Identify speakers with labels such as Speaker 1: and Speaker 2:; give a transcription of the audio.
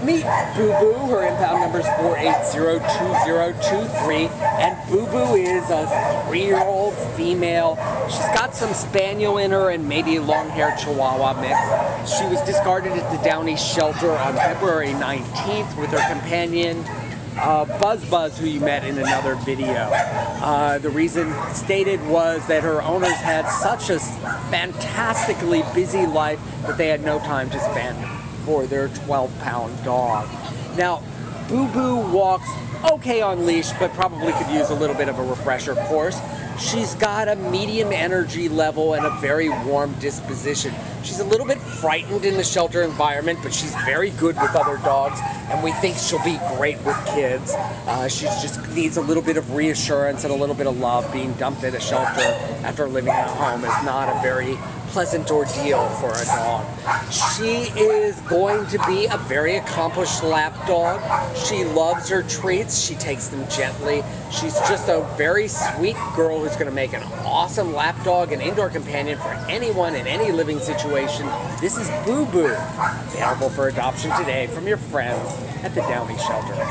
Speaker 1: Meet Boo Boo. Her impound number is 4802023, and Boo Boo is a 3-year-old female. She's got some spaniel in her and maybe a long-haired Chihuahua mix. She was discarded at the Downey shelter on February 19th with her companion Buzz Buzz, who you met in another video. The reason stated was that her owners had such a fantastically busy life that they had no time to spend for their 12-pound dog. Now, Boo Boo walks okay on leash, but probably could use a little bit of a refresher course. She's got a medium energy level and a very warm disposition. She's a little bit frightened in the shelter environment, but she's very good with other dogs, and we think she'll be great with kids. She just needs a little bit of reassurance and a little bit of love. Being dumped at a shelter after living at home is not a very pleasant ordeal for a dog. She is going to be a very accomplished lap dog. She loves her treats. She takes them gently. She's just a very sweet girl who's going to make an awesome lap dog and indoor companion for anyone in any living situation. This is Boo Boo, available for adoption today from your friends at the Downey Shelter.